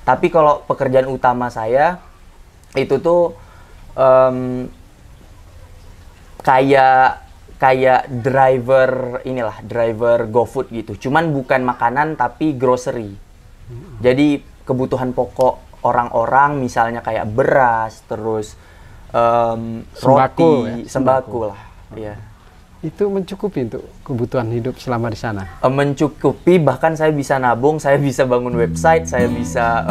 Tapi kalau pekerjaan utama saya itu tuh kayak driver GoFood gitu. Cuman bukan makanan tapi grocery. Jadi kebutuhan pokok orang-orang misalnya kayak beras, terus roti, sembako lah. Iya. Itu mencukupi untuk kebutuhan hidup selama di sana? Mencukupi, bahkan saya bisa nabung, saya bisa bangun website, saya bisa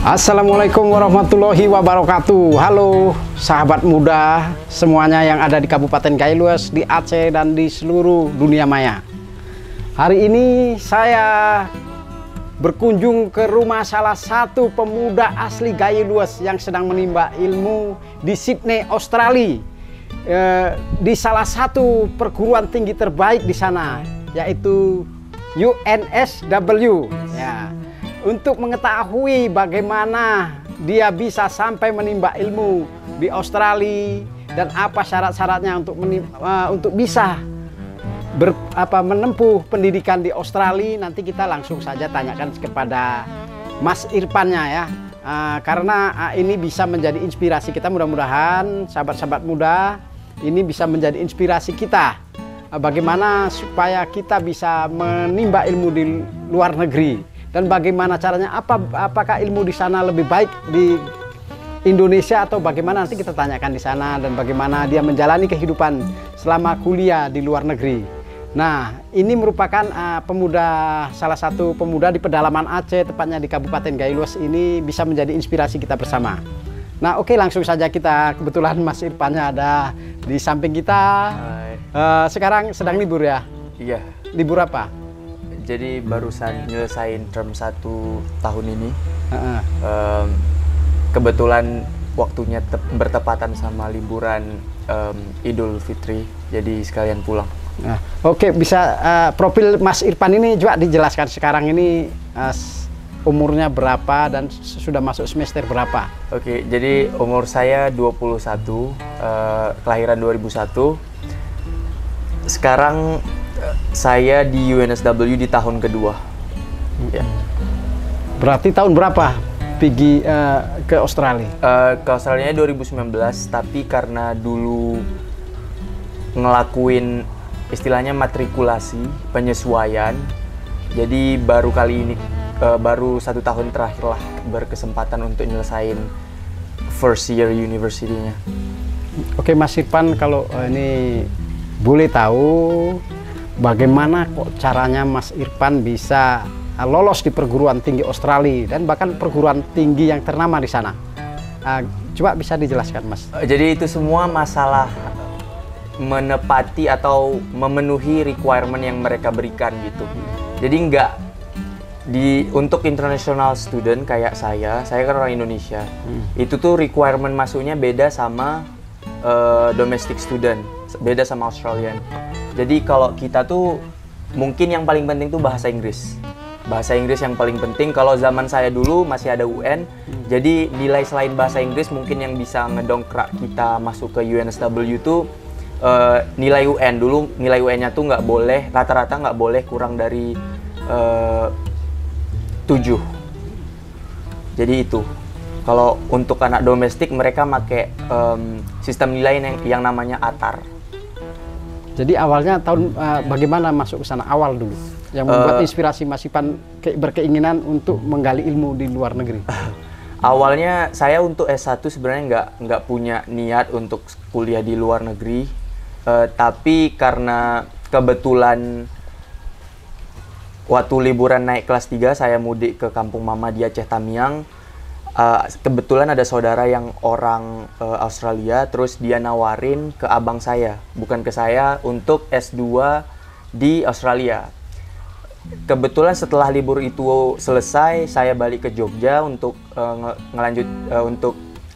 Assalamualaikum warahmatullahi wabarakatuh. Halo sahabat muda semuanya yang ada di Kabupaten Kailues, di Aceh, dan di seluruh dunia maya. Hari ini saya berkunjung ke rumah salah satu pemuda asli Kailues yang sedang menimba ilmu di Sydney, Australia, di salah satu perguruan tinggi terbaik di sana, yaitu UNSW. Ya. Untuk mengetahui bagaimana dia bisa sampai menimba ilmu di Australia dan apa syarat-syaratnya untuk bisa menempuh pendidikan di Australia, nanti kita langsung saja tanyakan kepada Mas Irfannya ya. Karena ini bisa menjadi inspirasi kita, mudah-mudahan sahabat-sahabat muda ini bisa menjadi inspirasi kita. Bagaimana supaya kita bisa menimba ilmu di luar negeri. Dan bagaimana caranya, apakah ilmu di sana lebih baik di Indonesia atau bagaimana, nanti kita tanyakan di sana, dan bagaimana dia menjalani kehidupan selama kuliah di luar negeri. Nah, ini merupakan salah satu pemuda di pedalaman Aceh, tepatnya di Kabupaten Kailues ini, bisa menjadi inspirasi kita bersama. Nah, oke, langsung saja kita, kebetulan Mas Irfannya ada di samping kita. Sekarang sedang libur ya? Iya. Libur apa? Jadi barusan nyelesain term 1 tahun ini. Kebetulan waktunya bertepatan sama liburan Idul Fitri, jadi sekalian pulang. Nah, oke, bisa profil Mas Irfan ini juga dijelaskan sekarang ini umurnya berapa dan sudah masuk semester berapa? Oke, jadi umur saya 21, kelahiran 2001. Sekarang saya di UNSW di tahun kedua. Ya. Berarti tahun berapa pergi ke Australia? Ke Australia 2019, tapi karena dulu ngelakuin istilahnya matrikulasi, penyesuaian, jadi baru kali ini, baru 1 tahun terakhir lah berkesempatan untuk nyelesain first year university-nya. Oke Mas Irfan, kalau ini boleh tahu bagaimana kok caranya Mas Irfan bisa lolos di perguruan tinggi Australia dan bahkan perguruan tinggi yang ternama di sana? Coba bisa dijelaskan Mas. Jadi itu semua masalah menepati atau memenuhi requirement yang mereka berikan gitu. Jadi untuk international student kayak saya kan orang Indonesia, itu tuh requirement masuknya beda sama domestic student, beda sama Australian. Jadi kalau kita tuh mungkin yang paling penting tuh bahasa Inggris. Bahasa Inggris yang paling penting. Kalau zaman saya dulu masih ada UN, jadi nilai selain bahasa Inggris mungkin yang bisa ngedongkrak kita masuk ke UNSW tuh nilai UN. Dulu nilai UN-nya tuh nggak boleh, rata-rata nggak boleh kurang dari 7. Jadi itu. Kalau untuk anak domestik mereka pakai sistem nilai yang namanya ATAR. Jadi awalnya bagaimana masuk ke sana awal dulu yang membuat inspirasi Mas Irfan berkeinginan untuk menggali ilmu di luar negeri? Awalnya saya untuk S1 sebenarnya nggak punya niat untuk kuliah di luar negeri, tapi karena kebetulan waktu liburan naik kelas 3 saya mudik ke kampung mama di Aceh Tamiang. Kebetulan ada saudara yang orang Australia, terus dia nawarin ke abang saya, bukan ke saya, untuk S2 di Australia. Kebetulan setelah libur itu selesai, saya balik ke Jogja untuk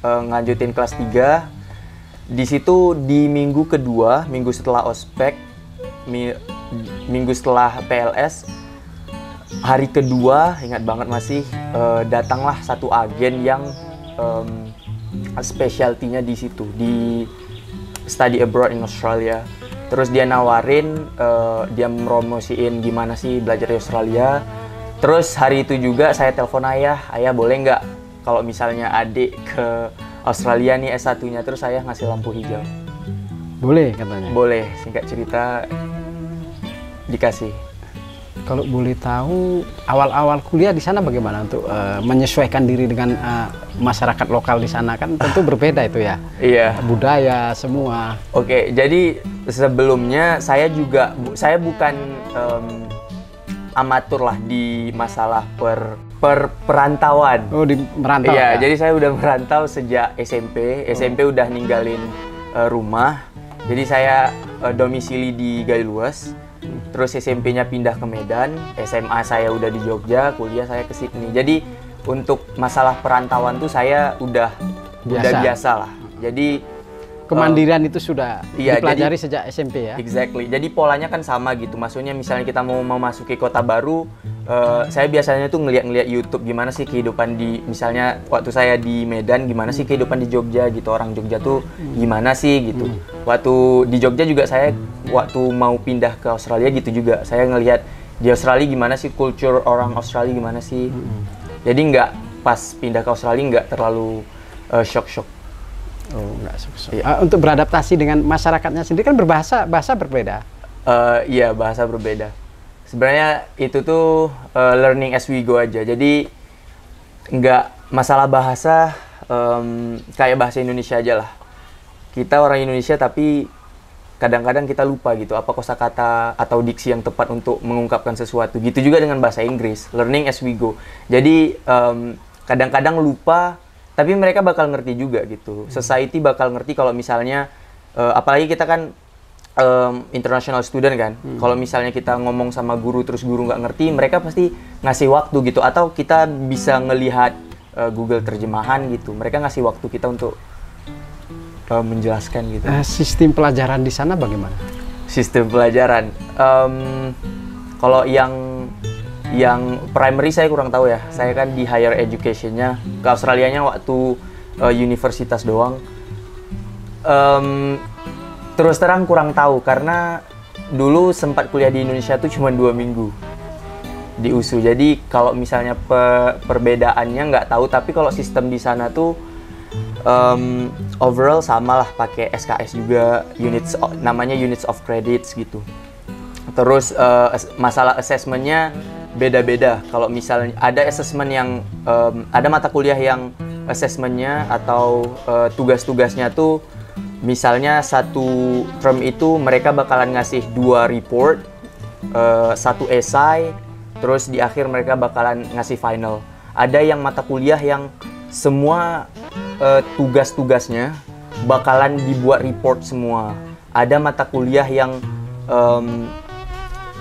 ngelanjutin kelas 3. Di situ di minggu kedua, minggu setelah ospek, minggu setelah PLS, hari kedua, ingat banget masih, datanglah satu agen yang specialty-nya di situ, di study abroad in Australia. Terus dia nawarin, dia promosiin gimana sih belajar di Australia. Terus hari itu juga saya telepon ayah boleh nggak kalau misalnya adik ke Australia nih S1-nya, terus saya ngasih lampu hijau. Boleh katanya? Boleh, singkat cerita dikasih. Kalau boleh tahu, awal-awal kuliah di sana bagaimana untuk menyesuaikan diri dengan masyarakat lokal di sana, kan tentu berbeda itu ya? Iya. Budaya semua. Oke, jadi sebelumnya saya bukan amatur lah di masalah perantauan. Oh, di merantau? Iya, ya? jadi saya udah merantau sejak SMP. SMP udah ninggalin rumah. Jadi saya domisili di Galiluas. Terus SMP-nya pindah ke Medan, SMA saya udah di Jogja, kuliah saya ke Sydney. Jadi untuk masalah perantauan tuh saya udah biasa lah. Jadi kemandirian itu sudah iya, dipelajari sejak SMP ya? Exactly. Jadi polanya kan sama gitu. Maksudnya misalnya kita mau memasuki kota baru, saya biasanya tuh ngeliat YouTube gimana sih kehidupan di, misalnya waktu saya di Medan gimana sih kehidupan di Jogja gitu, orang Jogja tuh gimana sih gitu. Waktu di Jogja juga saya waktu mau pindah ke Australia gitu juga, saya ngelihat di Australia gimana sih culture orang Australia gimana sih. Jadi nggak pas pindah ke Australia nggak terlalu shock. Oh, enggak susah. Untuk beradaptasi dengan masyarakatnya sendiri kan bahasa berbeda. Iya, bahasa berbeda. Sebenarnya itu tuh learning as we go aja. Jadi nggak masalah bahasa, kayak bahasa Indonesia aja lah. Kita orang Indonesia tapi kadang-kadang kita lupa gitu apa kosakata atau diksi yang tepat untuk mengungkapkan sesuatu. Gitu juga dengan bahasa Inggris, learning as we go. Jadi kadang-kadang lupa, tapi mereka bakal ngerti juga gitu. Society bakal ngerti kalau misalnya, apalagi kita kan international student kan. Kalau misalnya kita ngomong sama guru terus guru nggak ngerti, mereka pasti ngasih waktu gitu. Atau kita bisa ngelihat Google terjemahan gitu. Mereka ngasih waktu kita untuk menjelaskan gitu. Sistem pelajaran di sana bagaimana? Sistem pelajaran, kalau yang primary saya kurang tahu ya. Saya kan di higher education-nya ke Australianya waktu universitas doang. Terus terang kurang tahu karena dulu sempat kuliah di Indonesia tuh cuma 2 minggu di USU. Jadi kalau misalnya perbedaannya nggak tahu, tapi kalau sistem di sana tuh overall sama lah, pakai SKS juga, namanya units of credits gitu. Terus masalah assessment-nya beda-beda. Kalau misalnya ada assessment yang ada mata kuliah yang assessment-nya atau tugas-tugasnya tuh misalnya satu term itu mereka bakalan ngasih 2 report, 1 essay, terus di akhir mereka bakalan ngasih final. Ada yang mata kuliah yang semua tugas-tugasnya bakalan dibuat report semua. Ada mata kuliah yang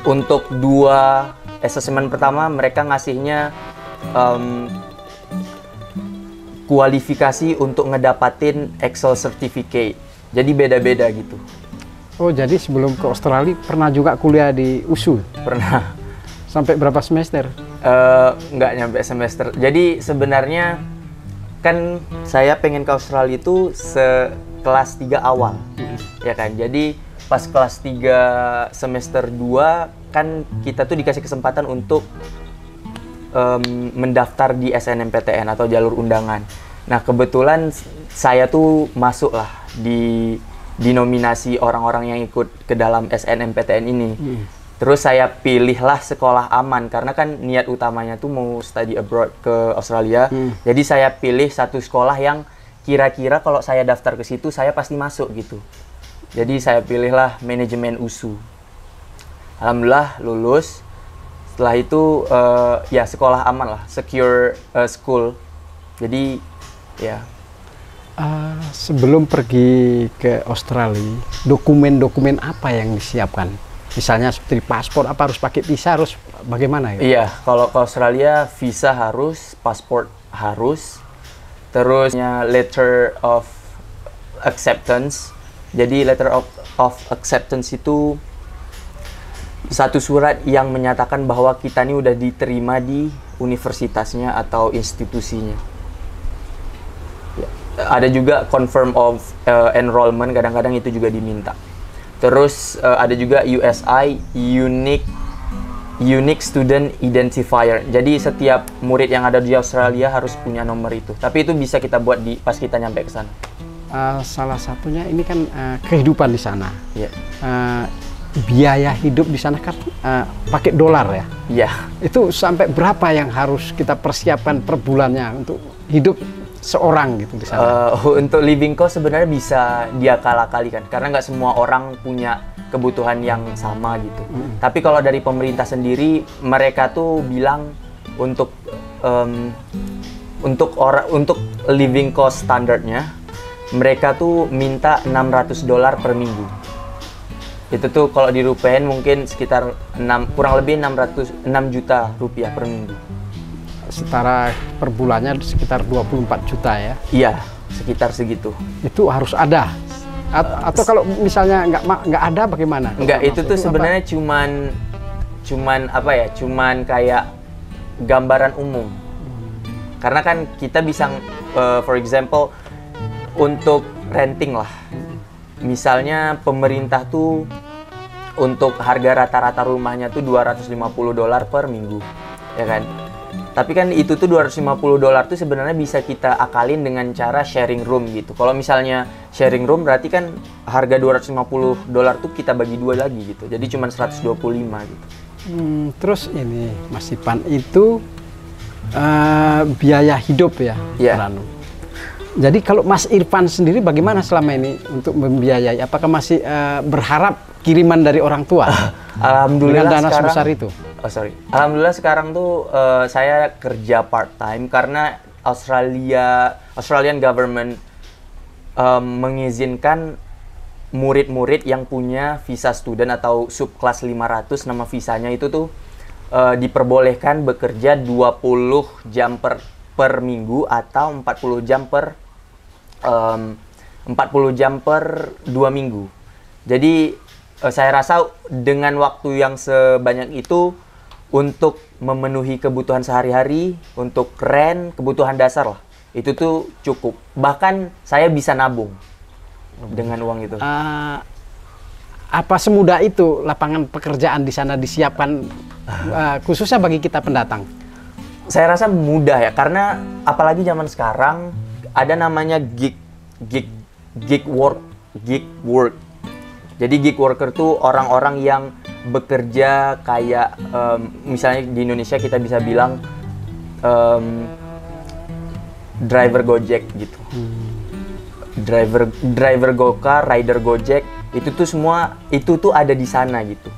untuk 2 assessment pertama mereka ngasihnya kualifikasi untuk ngedapatin Excel certificate. Jadi beda-beda gitu. Oh, jadi sebelum ke Australia pernah juga kuliah di USU? Pernah. Sampai berapa semester? Nggak nyampe semester. Jadi sebenarnya kan saya pengen ke Australia itu kelas 3 awal. Ya kan? Jadi pas kelas 3 semester 2 kan kita tuh dikasih kesempatan untuk mendaftar di SNMPTN atau jalur undangan. Nah, kebetulan saya tuh masuk lah di nominasi orang-orang yang ikut ke dalam SNMPTN ini. Terus saya pilihlah sekolah aman karena kan niat utamanya tuh mau study abroad ke Australia. Jadi saya pilih satu sekolah yang kira-kira kalau saya daftar ke situ saya pasti masuk gitu. Jadi saya pilihlah manajemen USU. Alhamdulillah lulus. Setelah itu ya sekolah aman lah, secure school. Jadi ya. Sebelum pergi ke Australia, dokumen-dokumen apa yang disiapkan? Misalnya seperti paspor, apa harus pakai visa, harus bagaimana ya? Iya, kalau ke Australia visa harus, paspor harus, terusnya letter of acceptance. Jadi letter of acceptance itu satu surat yang menyatakan bahwa kita ini udah diterima di universitasnya atau institusinya. Ada juga confirm of enrollment, kadang-kadang itu juga diminta. Terus ada juga USI, Unique Student Identifier. Jadi setiap murid yang ada di Australia harus punya nomor itu. Tapi itu bisa kita buat pas kita nyampe ke sana. Salah satunya ini kan kehidupan di sana. Yeah. Biaya hidup di sana kan pakai dolar ya. Iya. Itu sampai berapa yang harus kita persiapkan per bulannya untuk hidup seorang gitu di sana? Untuk living cost sebenarnya bisa diakal-akalikan karena nggak semua orang punya kebutuhan yang sama gitu. Tapi kalau dari pemerintah sendiri mereka tuh bilang untuk living cost standarnya mereka tuh minta $600 per minggu. Itu tuh kalau dirupiahin mungkin sekitar kurang lebih 6 juta rupiah per minggu. Setara per bulannya sekitar 24 juta ya? Iya, sekitar segitu. Itu harus ada? Atau kalau misalnya nggak ada bagaimana? Enggak, itu tuh sebenarnya cuman apa ya? Cuman kayak gambaran umum. Karena kan kita bisa, for example, untuk renting lah. Misalnya pemerintah tuh untuk harga rata-rata rumahnya tuh $250 per minggu, ya kan? Tapi kan itu tuh $250 tuh sebenarnya bisa kita akalin dengan cara sharing room gitu. Kalau misalnya sharing room berarti kan harga $250 tuh kita bagi 2 lagi gitu. Jadi cuma 125 gitu. Terus ini Mas Irfan itu biaya hidup ya? Iya. Jadi kalau Mas Irfan sendiri bagaimana selama ini untuk membiayai? Apakah masih berharap kiriman dari orang tua? Alhamdulillah dengan dana sekarang, sebesar itu. Alhamdulillah sekarang tuh saya kerja part time karena Australian government mengizinkan murid-murid yang punya visa student atau subclass 500, nama visanya itu tuh diperbolehkan bekerja 20 jam per minggu atau 40 jam per 2 minggu. Jadi saya rasa dengan waktu yang sebanyak itu untuk memenuhi kebutuhan sehari-hari, untuk rent, kebutuhan dasar lah, itu tuh cukup. Bahkan saya bisa nabung dengan uang itu. Apa semudah itu lapangan pekerjaan di sana disiapkan khususnya bagi kita pendatang? Saya rasa mudah ya, karena apalagi zaman sekarang ada namanya gig work. Jadi gig worker tuh orang-orang yang bekerja kayak misalnya di Indonesia kita bisa bilang driver Gojek gitu. Driver Gokar, rider Gojek, itu tuh semua itu tuh ada di sana gitu.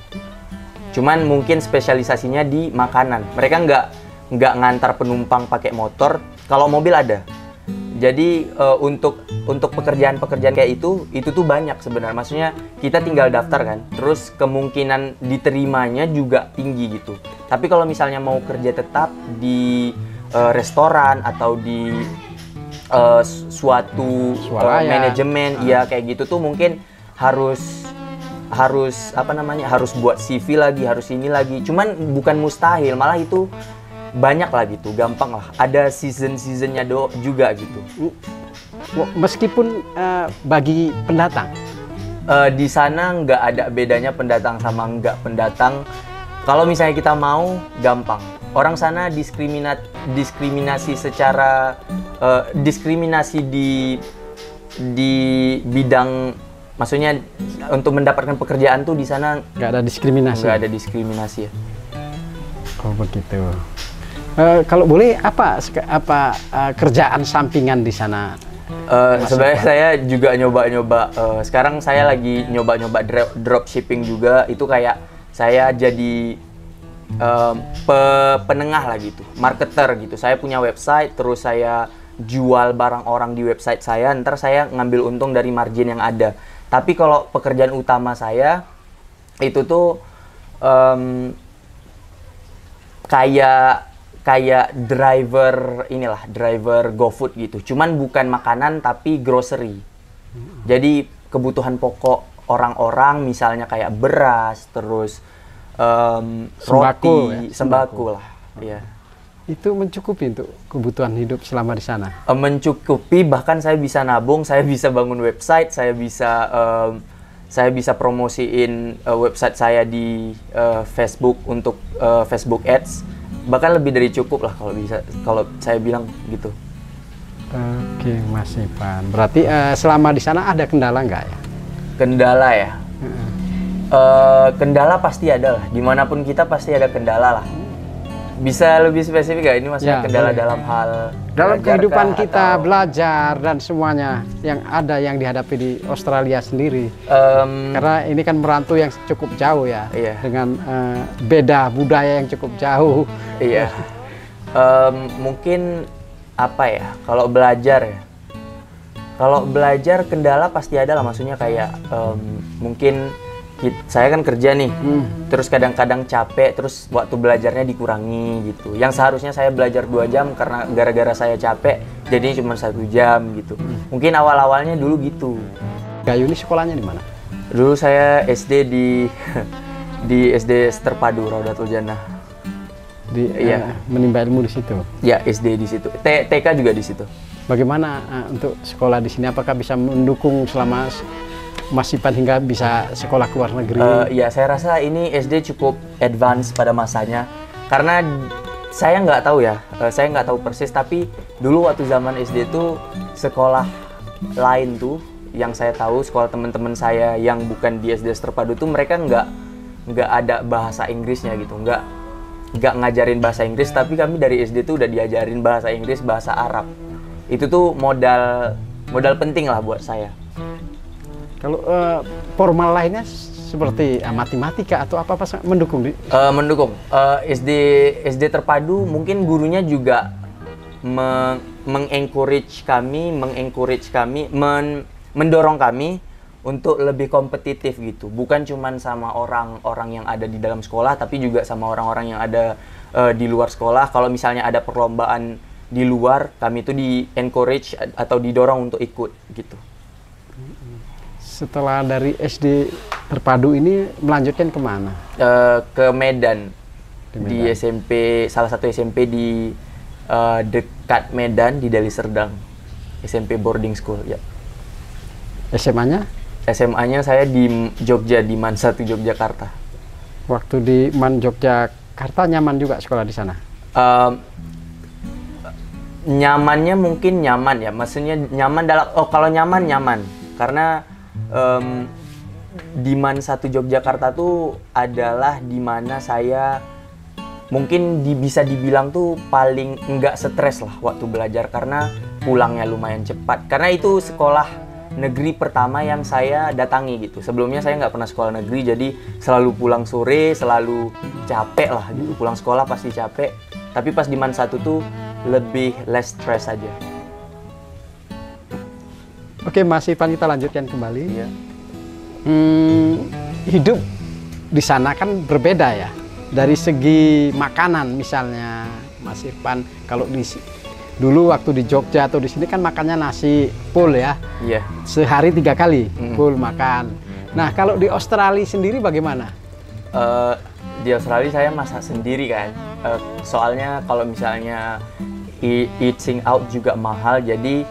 Cuman mungkin spesialisasinya di makanan. Mereka nggak ngantar penumpang pakai motor, kalau mobil ada. Jadi untuk pekerjaan-pekerjaan kayak itu tuh banyak sebenarnya. Maksudnya kita tinggal daftar kan, terus kemungkinan diterimanya juga tinggi gitu. Tapi kalau misalnya mau kerja tetap di restoran atau di suatu manajemen, ya kayak gitu tuh mungkin harus buat CV lagi, harus ini lagi. Cuman bukan mustahil, malah itu banyak lah gitu, gampang lah. Ada season-seasonnya juga gitu. Meskipun bagi pendatang? Di sana nggak ada bedanya pendatang sama nggak pendatang. Kalau misalnya kita mau, gampang. Orang sana diskriminasi secara diskriminasi di bidang, maksudnya untuk mendapatkan pekerjaan tuh di sana nggak ada diskriminasi. Nggak ada diskriminasi ya. Oh begitu. Kalau boleh apa kerjaan sampingan di sana? Sebenarnya saya juga nyoba-nyoba. Sekarang saya lagi nyoba-nyoba dropshipping juga. Itu kayak saya jadi penengah lah gitu, marketer gitu. Saya punya website, terus saya jual barang orang di website saya. Ntar saya ngambil untung dari margin yang ada. Tapi kalau pekerjaan utama saya itu tuh kayak driver GoFood gitu. Cuman bukan makanan tapi grocery. Jadi kebutuhan pokok orang-orang misalnya kayak beras, terus roti, sembako lah. Iya. itu mencukupi untuk kebutuhan hidup selama di sana? Mencukupi, bahkan saya bisa nabung, saya bisa bangun website, saya bisa promosiin website saya di Facebook untuk Facebook Ads, bahkan lebih dari cukup lah kalau saya bilang gitu. Oke, Mas Ipan. Berarti selama di sana ada kendala nggak ya? Kendala ya? Kendala pasti ada lah. Dimanapun kita pasti ada kendala lah. Bisa lebih spesifik nggak? Ini maksudnya Ya, kendala boleh. dalam hal Dalam belajar kehidupan kah, kita, atau belajar dan semuanya yang ada yang dihadapi di Australia sendiri. Karena ini kan merantau yang cukup jauh ya, Iya. dengan beda budaya yang cukup jauh. Iya. Mungkin apa ya? Kalau belajar ya. Kalau belajar kendala pasti ada lah. Maksudnya kayak mungkin saya kan kerja nih, terus kadang-kadang capek, terus waktu belajarnya dikurangi gitu. Yang seharusnya saya belajar 2 jam karena gara-gara saya capek, jadinya cuma 1 jam gitu. Mungkin awal-awalnya dulu gitu. Gayu ini sekolahnya di mana? Dulu saya SD di SD Terpadu Raudatul Jannah. Iya. Menimba ilmu di situ. Ya, SD di situ. TK juga di situ. Bagaimana untuk sekolah di sini? Apakah bisa mendukung selama Mas Ipan hingga bisa sekolah ke luar negeri? Ya, saya rasa ini SD cukup advance pada masanya. Karena saya nggak tahu ya, saya nggak tahu persis. Tapi dulu waktu zaman SD itu sekolah lain tuh, yang saya tahu sekolah teman-teman saya yang bukan di SD Terpadu tuh mereka nggak ada bahasa Inggrisnya gitu, nggak ngajarin bahasa Inggris. Tapi kami dari SD tuh udah diajarin bahasa Inggris, bahasa Arab. Itu tuh modal penting lah buat saya. Kalau formal lainnya seperti matematika atau apa mendukung? Mendukung. SD Terpadu mungkin gurunya juga mengencourage kami, mendorong kami untuk lebih kompetitif gitu. Bukan cuman sama orang-orang yang ada di dalam sekolah, tapi juga sama orang-orang yang ada di luar sekolah. Kalau misalnya ada perlombaan di luar, kami itu di-encourage atau didorong untuk ikut gitu. Setelah dari SD Terpadu ini melanjutkan kemana? Ke Medan. Di Medan. SMP, salah satu SMP di dekat Medan, di Deli Serdang. SMP boarding school, ya. SMA-nya? SMA-nya saya di Jogja, di MAN 1 Yogyakarta. Waktu di MAN Yogyakarta nyaman juga sekolah di sana? Nyamannya mungkin nyaman ya, maksudnya nyaman kalau nyaman. Karena di MAN 1 Yogyakarta tuh adalah di mana saya mungkin bisa dibilang tuh paling enggak stres lah waktu belajar, karena pulangnya lumayan cepat. Karena itu sekolah negeri pertama yang saya datangi gitu. Sebelumnya saya nggak pernah sekolah negeri, jadi selalu pulang sore, selalu capek lah gitu. Pulang sekolah pasti capek. Tapi pas di MAN 1 tuh lebih less stress aja. Oke, Mas Ipan, kita lanjutkan kembali. Iya. Hidup di sana kan berbeda ya. Dari segi makanan misalnya, Mas Ipan, kalau dulu waktu di Jogja atau di sini kan makannya nasi full ya. Iya. Sehari 3 kali full makan. Nah, kalau di Australia sendiri bagaimana? Di Australia saya masak sendiri kan. Soalnya kalau misalnya eating out juga mahal, jadi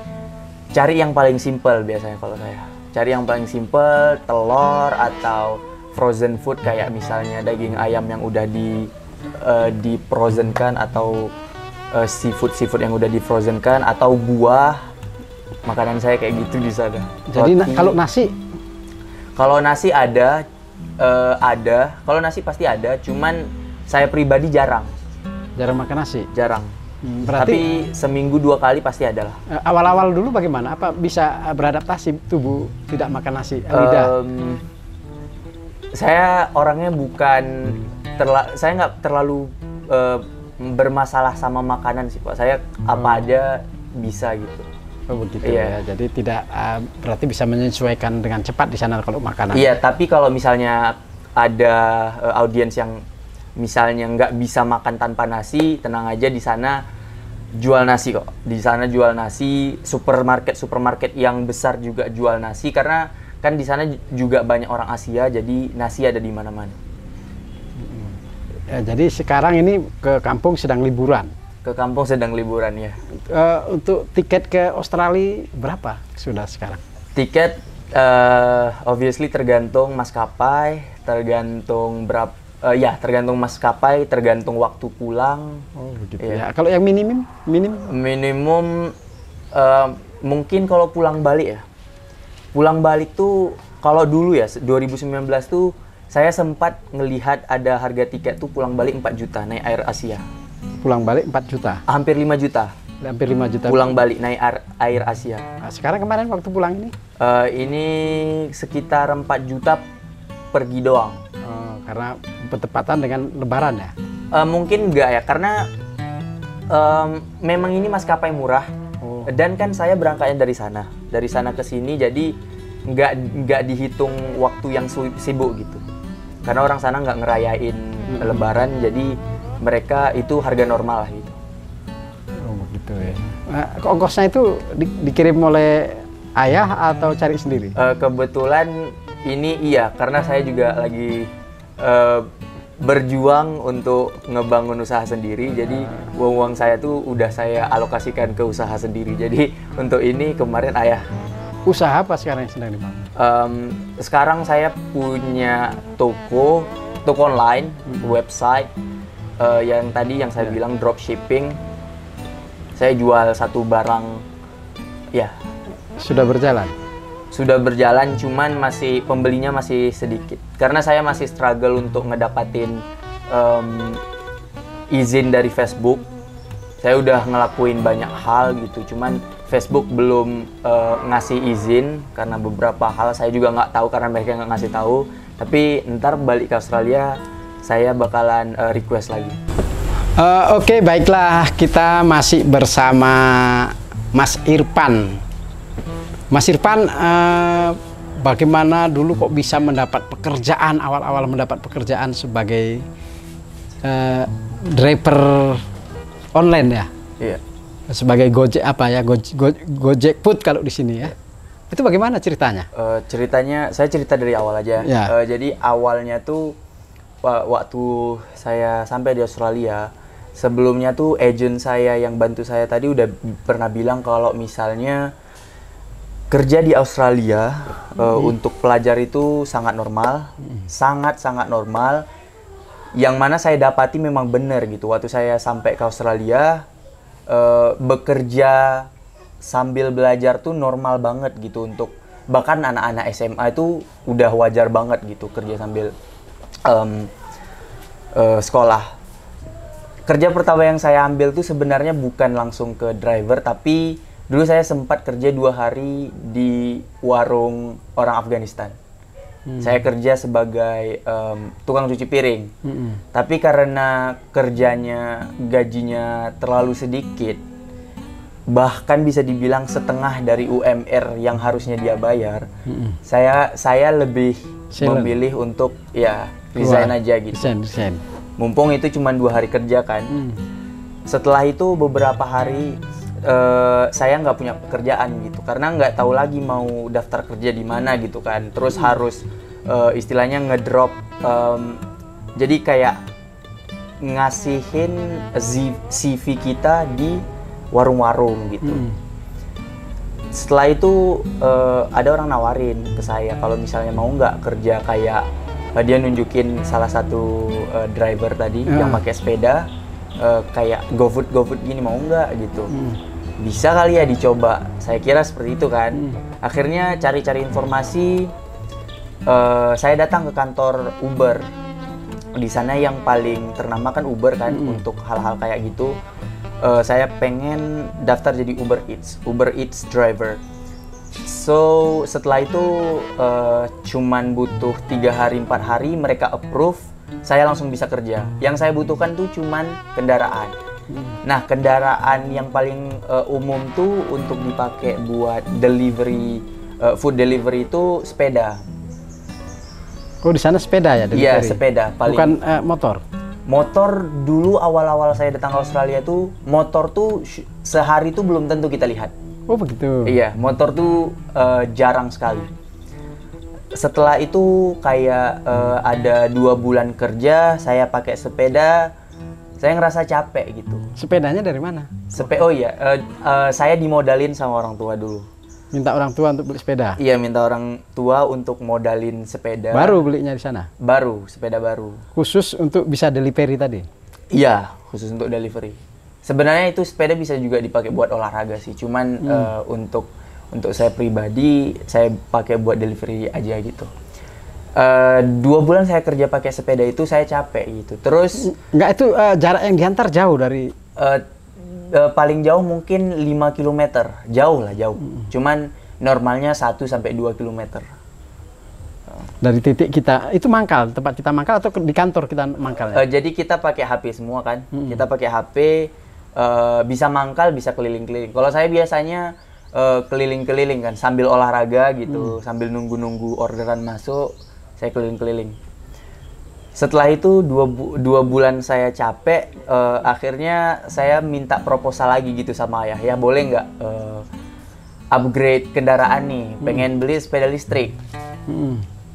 cari yang paling simple biasanya kalau saya. Cari yang paling simple, telur atau frozen food kayak misalnya daging ayam yang udah di frozen kan, atau seafood yang udah di frozen kan, atau buah. Makanan saya kayak gitu di sana. Jadi kalau nasi? Kalau nasi ada. Kalau nasi pasti ada, cuman saya pribadi jarang Makan nasi? Jarang. Berarti Tapi seminggu 2 kali pasti ada lah. awal-awal dulu bagaimana? Apa bisa beradaptasi tubuh tidak makan nasi? Lidah? Saya orangnya saya nggak terlalu bermasalah sama makanan sih Pak. Saya apa aja bisa gitu. Oh begitu Iya. ya. Jadi tidak berarti bisa menyesuaikan dengan cepat di sana kalau makanan. Iya, tapi kalau misalnya ada audiens yang misalnya nggak bisa makan tanpa nasi, tenang aja, di sana jual nasi kok. Di sana jual nasi, supermarket yang besar juga jual nasi, karena kan di sana juga banyak orang Asia, jadi nasi ada di mana-mana. Ya, jadi sekarang ini ke kampung sedang liburan. ke kampung sedang liburan ya. Untuk tiket ke Australia berapa sudah sekarang? Tiket obviously tergantung maskapai, tergantung tergantung maskapai, tergantung waktu pulang. Oh begitu ya. Kalau yang minimum? Minimum mungkin kalau pulang balik ya. Pulang balik tuh kalau dulu ya 2019 tuh saya sempat ngelihat ada harga tiket tuh pulang balik 4 juta naik Air Asia. Pulang balik 4 juta? Hampir 5 juta. Hampir 5 juta. Pulang balik naik Air Asia. Nah, sekarang kemarin waktu pulang ini? Ini sekitar 4 juta pergi doang. Karena bertepatan dengan Lebaran ya? Mungkin enggak ya, karena memang ini maskapai murah. Dan kan saya berangkatnya dari sana ke sini, jadi nggak dihitung waktu yang sibuk gitu. Karena orang sana nggak ngerayain Lebaran, jadi mereka itu harga normal lah gitu. Oh begitu ya. Nah, ongkosnya itu dikirim oleh ayah atau cari sendiri? Kebetulan ini iya, karena saya juga lagi berjuang untuk ngebangun usaha sendiri, jadi uang saya tuh udah saya alokasikan ke usaha sendiri. Jadi untuk ini kemarin ayah. Usaha apa sekarang yang sedang dibangun? Sekarang saya punya toko online, website yang saya bilang dropshipping. Saya jual satu barang, ya. Sudah berjalan? Sudah berjalan, cuman pembelinya masih sedikit. Karena saya masih struggle untuk ngedapatin izin dari Facebook. Saya udah ngelakuin banyak hal gitu, cuman Facebook belum ngasih izin karena beberapa hal saya juga nggak tahu karena mereka nggak ngasih tahu. Tapi ntar balik ke Australia, saya bakalan request lagi. Oke, baiklah, kita masih bersama Mas Irfan. Mas Irfan, bagaimana dulu kok bisa mendapat pekerjaan, awal-awal mendapat pekerjaan sebagai driver online ya? Iya. Sebagai Gojek Gojek Food kalau di sini ya. Itu bagaimana ceritanya? Ceritanya, saya cerita dari awal aja. Ya. Jadi awalnya tuh waktu saya sampai di Australia, sebelumnya tuh agent saya yang bantu saya tadi udah pernah bilang kalau misalnya kerja di Australia untuk pelajar itu sangat normal, sangat normal. Yang mana saya dapati memang benar gitu. Waktu saya sampai ke Australia, bekerja sambil belajar tuh normal banget gitu, untuk bahkan anak-anak SMA itu udah wajar banget gitu kerja sambil sekolah. Kerja pertama yang saya ambil tuh sebenarnya bukan langsung ke driver, tapi dulu saya sempat kerja 2 hari di warung orang Afghanistan. Saya kerja sebagai tukang cuci piring. Tapi karena kerjanya, gajinya terlalu sedikit, bahkan bisa dibilang setengah dari UMR yang harusnya dia bayar, saya lebih memilih untuk ya resign aja gitu. Resign. Mumpung itu cuma 2 hari kerja kan. Setelah itu beberapa hari saya nggak punya pekerjaan gitu, karena nggak tahu lagi mau daftar kerja di mana gitu kan. Terus harus istilahnya ngedrop, jadi kayak ngasihin CV kita di warung-warung gitu. Setelah itu ada orang nawarin ke saya kalau misalnya mau nggak kerja kayak dia nunjukin salah satu driver tadi yang pakai sepeda, kayak GoFood gini, mau nggak gitu. Bisa kali ya dicoba, saya kira seperti itu kan. Akhirnya cari-cari informasi, saya datang ke kantor Uber. Di sana yang paling ternama kan Uber kan, untuk hal-hal kayak gitu. Saya pengen daftar jadi Uber Eats driver. So setelah itu cuman butuh 3 hari 4 hari mereka approve, saya langsung bisa kerja. Yang saya butuhkan tuh cuman kendaraan. Nah, kendaraan yang paling umum tuh untuk dipakai buat delivery, food delivery itu sepeda. Oh, di sana sepeda ya? Iya, sepeda. Bukan motor? Motor dulu awal-awal saya datang ke Australia tuh, motor tuh sehari tuh belum tentu kita lihat. Oh, begitu? Iya, motor tuh jarang sekali. Setelah itu kayak ada 2 bulan kerja, saya pakai sepeda. Saya ngerasa capek gitu. Sepedanya dari mana? Oh iya, saya dimodalin sama orang tua dulu. Minta orang tua untuk beli sepeda? Iya, minta orang tua untuk modalin sepeda. Baru belinya di sana? Baru, sepeda baru. Khusus untuk bisa delivery tadi? Iya, khusus untuk delivery. Sebenarnya itu sepeda bisa juga dipakai buat olahraga sih, cuman untuk saya pribadi, saya pakai buat delivery aja gitu. 2 bulan saya kerja pakai sepeda itu saya capek gitu. Terus nggak itu jarak yang diantar jauh dari? Paling jauh mungkin 5 km, jauh lah jauh. Cuman normalnya 1 sampai 2 km. Dari titik kita itu mangkal, tempat kita mangkal atau di kantor kita mangkal? Jadi kita pakai HP semua kan, kita pakai HP, bisa mangkal, bisa keliling-keliling. Kalau saya biasanya keliling-keliling kan, sambil olahraga gitu, sambil nunggu-nunggu orderan masuk, saya keliling-keliling. Setelah itu 2 bulan saya capek, akhirnya saya minta proposal lagi gitu sama ayah, ya boleh nggak upgrade kendaraan nih, pengen beli sepeda listrik.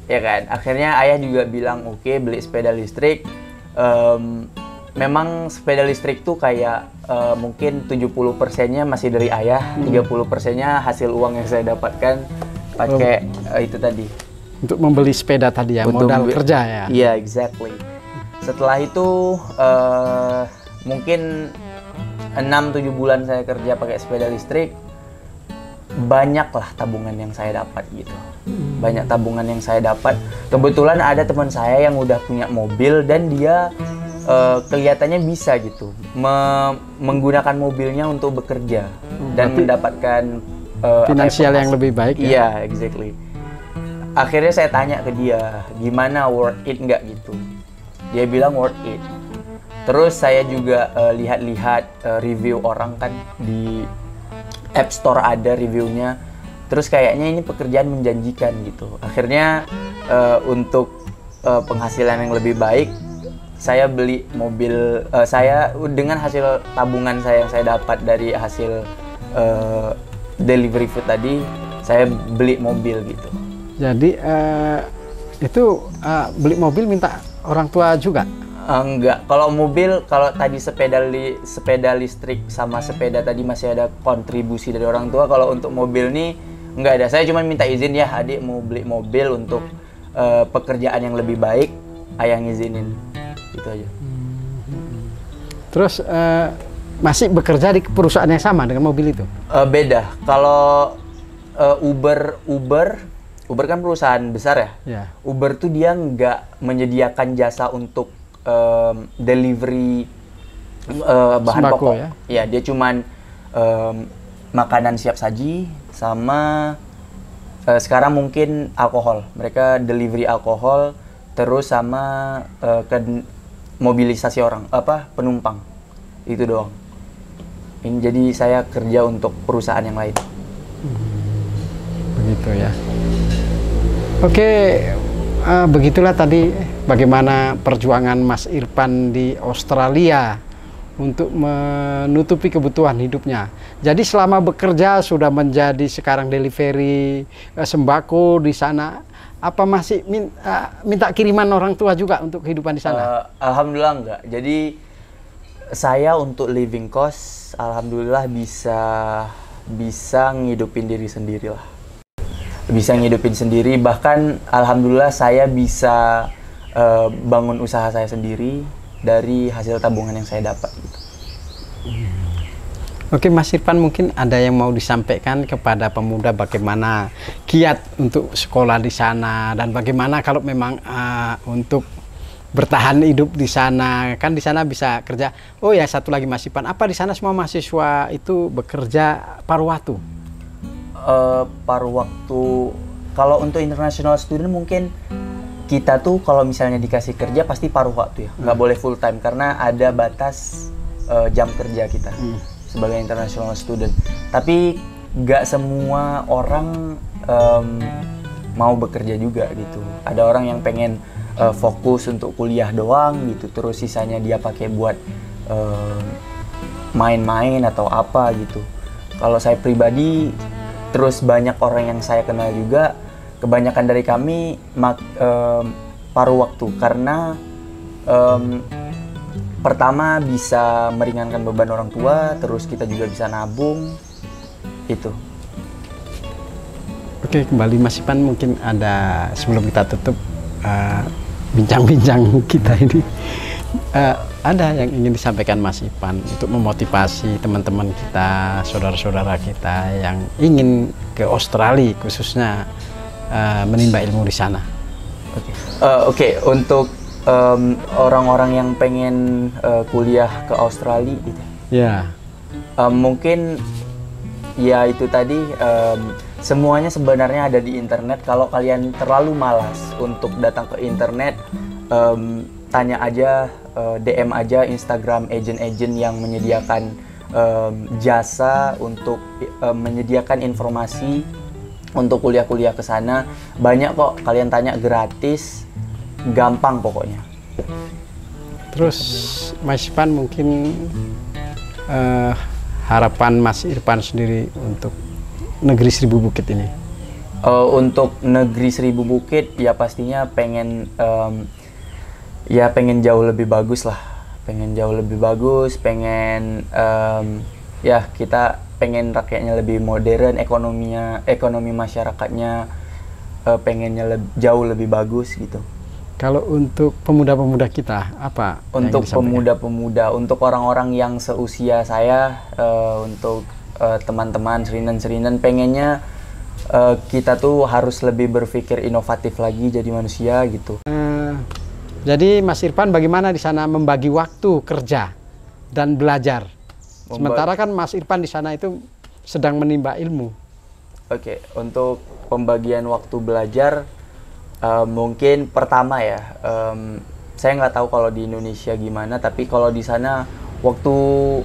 Ya kan, akhirnya ayah juga bilang oke, beli sepeda listrik. Memang sepeda listrik tuh kayak mungkin 70%-nya masih dari ayah, 30%-nya hasil uang yang saya dapatkan pakai itu tadi. Untuk membeli sepeda tadi ya, modal kerja ya? Iya, exactly. Setelah itu mungkin 6-7 bulan saya kerja pakai sepeda listrik, banyaklah tabungan yang saya dapat gitu. Banyak tabungan yang saya dapat. Kebetulan ada teman saya yang udah punya mobil dan dia kelihatannya bisa gitu menggunakan mobilnya untuk bekerja dan mendapatkan finansial yang lebih baik. Iya, exactly. Akhirnya saya tanya ke dia, gimana, worth it nggak gitu? Dia bilang worth it. Terus saya juga lihat-lihat review orang kan di App Store ada reviewnya. Terus kayaknya ini pekerjaan menjanjikan gitu. Akhirnya untuk penghasilan yang lebih baik, saya beli mobil. Saya dengan hasil tabungan saya yang saya dapat dari hasil delivery food tadi, saya beli mobil gitu. Jadi itu beli mobil minta orang tua juga? Enggak. Kalau mobil, kalau tadi sepeda listrik sama sepeda tadi masih ada kontribusi dari orang tua. Kalau untuk mobil nih enggak ada. Saya cuma minta izin, ya adik mau beli mobil untuk pekerjaan yang lebih baik, ayah ngizinin. Gitu aja. Terus masih bekerja di perusahaan yang sama dengan mobil itu? Beda. Kalau Uber kan perusahaan besar ya. Yeah. Uber tuh dia nggak menyediakan jasa untuk delivery bahan sembako, pokok. Ya? Ya, dia cuman makanan siap saji sama sekarang mungkin alkohol. Mereka delivery alkohol terus sama mobilisasi orang, penumpang. Itu doang. Ini jadi saya kerja untuk perusahaan yang lain. Begitu ya. Oke, begitulah tadi bagaimana perjuangan Mas Irfan di Australia untuk menutupi kebutuhan hidupnya. Jadi selama bekerja sudah menjadi sekarang delivery sembako di sana. Apa masih minta kiriman orang tua juga untuk kehidupan di sana? Alhamdulillah enggak. Jadi saya untuk living cost, alhamdulillah bisa ngidupin diri sendiri lah. Bisa ngidupin sendiri, bahkan alhamdulillah saya bisa bangun usaha saya sendiri dari hasil tabungan yang saya dapat gitu. Oke, Mas Irfan, mungkin ada yang mau disampaikan kepada pemuda bagaimana kiat untuk sekolah di sana dan bagaimana kalau memang untuk bertahan hidup di sana, kan di sana bisa kerja. Oh ya, satu lagi Mas Irfan, apa di sana semua mahasiswa itu bekerja paruh waktu? Paruh waktu, kalau untuk international student mungkin kita tuh kalau misalnya dikasih kerja pasti paruh waktu ya, nggak boleh full time karena ada batas jam kerja kita sebagai international student. Tapi nggak semua orang mau bekerja juga gitu. Ada orang yang pengen fokus untuk kuliah doang gitu, terus sisanya dia pakai buat main-main atau apa gitu. Kalau saya pribadi, terus banyak orang yang saya kenal juga, kebanyakan dari kami paruh waktu karena pertama bisa meringankan beban orang tua, terus kita juga bisa nabung, itu. Oke, kembali Mas Ipan, mungkin ada sebelum kita tutup bincang-bincang kita ini, ada yang ingin disampaikan Mas Ipan untuk memotivasi teman-teman kita, saudara-saudara kita yang ingin ke Australia khususnya menimba ilmu di sana. Oke, untuk orang-orang yang pengen kuliah ke Australia gitu. Ya. Mungkin ya itu tadi, semuanya sebenarnya ada di internet. Kalau kalian terlalu malas untuk datang ke internet, tanya aja, DM aja Instagram agent-agent yang menyediakan jasa untuk menyediakan informasi untuk kuliah-kuliah ke sana. Banyak kok, kalian tanya, gratis, gampang pokoknya. Terus Mas Irfan, mungkin harapan Mas Irfan sendiri untuk negeri Seribu Bukit ini? Untuk negeri Seribu Bukit ya pastinya pengen jauh lebih bagus lah, pengen jauh lebih bagus, pengen ya kita pengen rakyatnya lebih modern, ekonomi masyarakatnya pengennya jauh lebih bagus gitu. Kalau untuk pemuda-pemuda kita, apa? Untuk pemuda-pemuda, untuk orang-orang yang seusia saya, untuk teman-teman serinan-serinan, pengennya kita tuh harus lebih berpikir inovatif lagi jadi manusia gitu. Jadi Mas Irfan bagaimana di sana membagi waktu kerja dan belajar? Sementara kan Mas Irfan di sana itu sedang menimba ilmu. Oke, untuk pembagian waktu belajar, mungkin pertama ya, saya nggak tahu kalau di Indonesia gimana, tapi kalau di sana waktu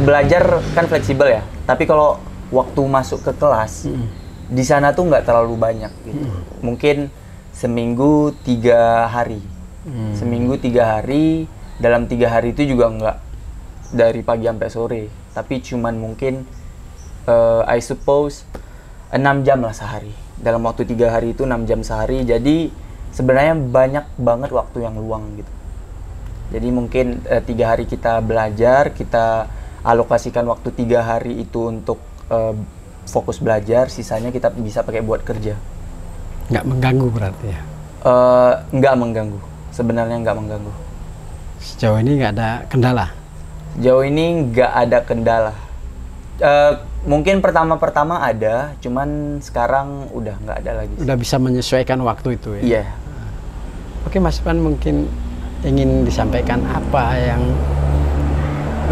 belajar kan fleksibel ya. Tapi kalau waktu masuk ke kelas, di sana tuh nggak terlalu banyak gitu. Mungkin seminggu 3 hari. Seminggu 3 hari, dalam 3 hari itu juga nggak dari pagi sampai sore. Tapi cuman mungkin, I suppose, 6 jam lah sehari. Dalam waktu 3 hari itu 6 jam sehari. Jadi sebenarnya banyak banget waktu yang luang gitu. Jadi mungkin 3 hari kita belajar, kita alokasikan waktu 3 hari itu untuk fokus belajar, sisanya kita bisa pakai buat kerja. Nggak mengganggu berarti ya? Nggak mengganggu, sebenarnya nggak mengganggu. Sejauh ini nggak ada kendala? Sejauh ini nggak ada kendala. Mungkin pertama-pertama ada, cuman sekarang udah nggak ada lagi. Udah bisa menyesuaikan waktu itu ya? Iya. Oke Mas Irfan, mungkin ingin disampaikan apa yang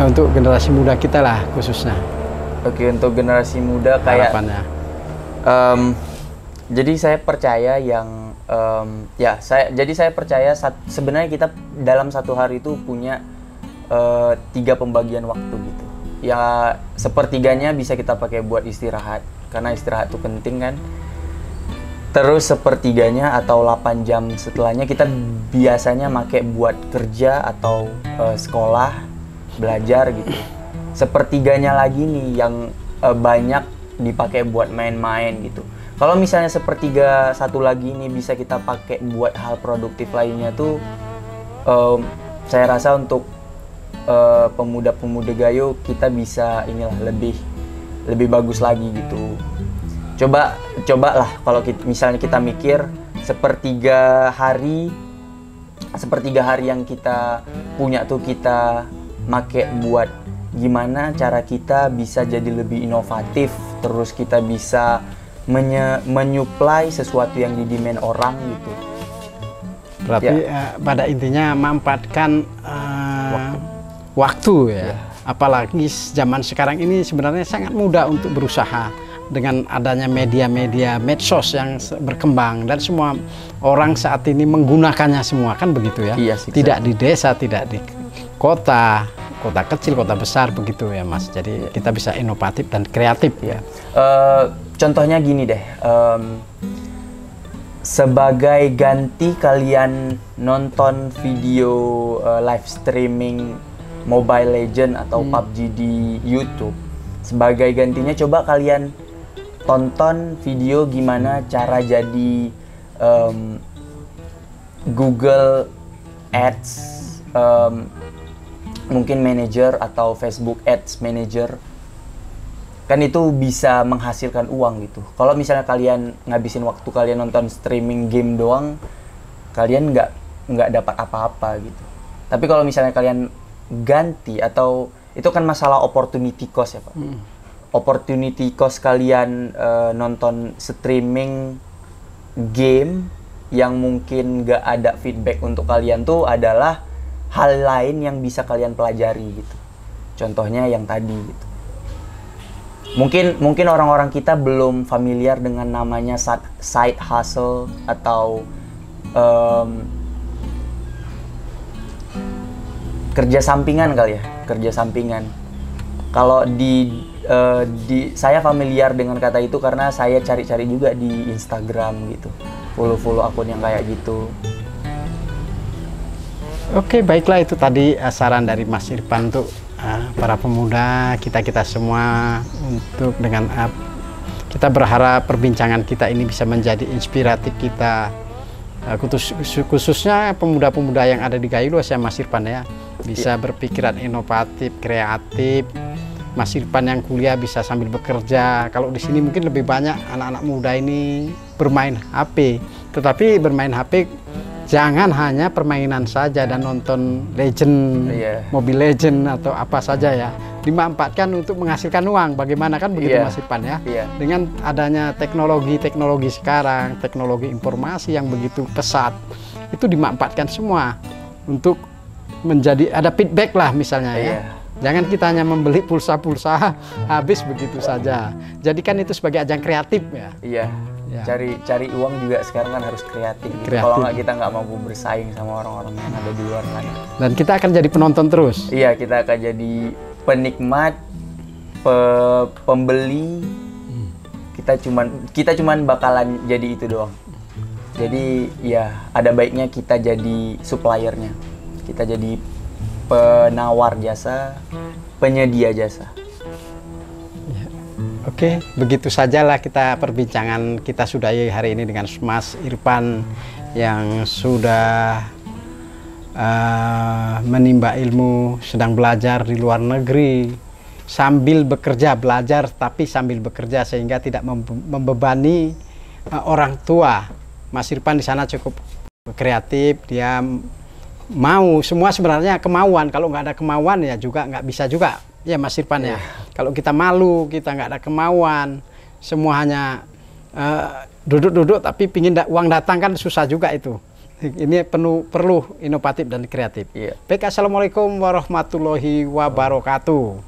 untuk generasi muda kita lah khususnya? Oke, untuk generasi muda kayak harapannya. Jadi saya percaya saya percaya sebenarnya kita dalam satu hari itu punya 3 pembagian waktu gitu. Ya sepertiganya bisa kita pakai buat istirahat, karena istirahat itu penting kan. Terus sepertiganya atau 8 jam setelahnya kita biasanya pakai buat kerja atau sekolah, belajar gitu. Sepertiganya lagi nih yang banyak dipakai buat main-main gitu. Kalau misalnya sepertiga satu lagi ini bisa kita pakai buat hal produktif lainnya tuh, saya rasa untuk pemuda-pemuda Gayo kita bisa lebih bagus lagi gitu. Cobalah kalau misalnya kita mikir sepertiga hari yang kita punya tuh kita make buat gimana cara kita bisa jadi lebih inovatif, terus kita bisa menyuplai sesuatu yang di-demand orang gitu. Berarti pada intinya memanfaatkan waktu ya. Apalagi zaman sekarang ini sebenarnya sangat mudah untuk berusaha dengan adanya media-media medsos yang berkembang dan semua orang saat ini menggunakannya semua, kan begitu ya? Iya sih, tidak di desa, tidak di kota kecil, kota besar begitu ya Mas. Jadi kita bisa inovatif dan kreatif ya. Contohnya gini deh, sebagai ganti kalian nonton video live streaming Mobile Legend atau PUBG di YouTube, sebagai gantinya coba kalian tonton video gimana cara jadi Google Ads mungkin manager atau Facebook Ads manager, kan itu bisa menghasilkan uang gitu. Kalau misalnya kalian ngabisin waktu kalian nonton streaming game doang, kalian nggak dapat apa-apa gitu. Tapi kalau misalnya kalian ganti, atau itu kan masalah opportunity cost ya Pak. Opportunity cost kalian nonton streaming game yang mungkin nggak ada feedback untuk kalian tuh adalah hal lain yang bisa kalian pelajari gitu. Contohnya yang tadi gitu. Mungkin orang-orang kita belum familiar dengan namanya side hustle atau kerja sampingan kali ya, kerja sampingan. Kalau saya familiar dengan kata itu karena saya cari-cari juga di Instagram gitu, follow akun yang kayak gitu. Oke, baiklah, itu tadi saran dari Mas Irfan untuk para pemuda, kita semua, untuk dengan kita berharap perbincangan kita ini bisa menjadi inspiratif kita, khususnya pemuda-pemuda yang ada di Gayo Luas ya Mas Irfan ya, bisa berpikiran inovatif, kreatif. Mas Irfan yang kuliah bisa sambil bekerja. Kalau di sini mungkin lebih banyak anak-anak muda ini bermain HP, tetapi bermain HP jangan hanya permainan saja dan nonton Legend, Mobile Legend atau apa saja ya. Dimanfaatkan untuk menghasilkan uang. Bagaimana kan begitu Mas Irfan ya? Dengan adanya teknologi sekarang, teknologi informasi yang begitu pesat, itu dimanfaatkan semua untuk menjadi ada feedback lah misalnya ya. Jangan kita hanya membeli pulsa-pulsa habis begitu saja. Jadikan itu sebagai ajang kreatif ya. Cari uang juga sekarang kan harus kreatif. Kalau nggak, kita nggak mampu bersaing sama orang-orang yang ada di luar sana. Dan kita akan jadi penonton terus. Iya, kita akan jadi penikmat, pembeli. Kita cuman bakalan jadi itu doang. Jadi ya ada baiknya kita jadi suppliernya. Kita jadi penawar jasa, penyedia jasa. Oke, begitu sajalah kita perbincangan kita sudahi hari ini dengan Mas Irfan yang sudah menimba ilmu, sedang belajar di luar negeri sambil bekerja, belajar tapi sambil bekerja sehingga tidak membebani orang tua. Mas Irfan di sana cukup kreatif, dia mau semua sebenarnya kemauan. Kalau nggak ada kemauan ya juga nggak bisa juga. Ya Mas Irfan ya, kalau kita malu, kita nggak ada kemauan, semua hanya duduk-duduk tapi pingin uang datang kan susah juga itu. Ini perlu inovatif dan kreatif. Baik, assalamualaikum warahmatullahi wabarakatuh.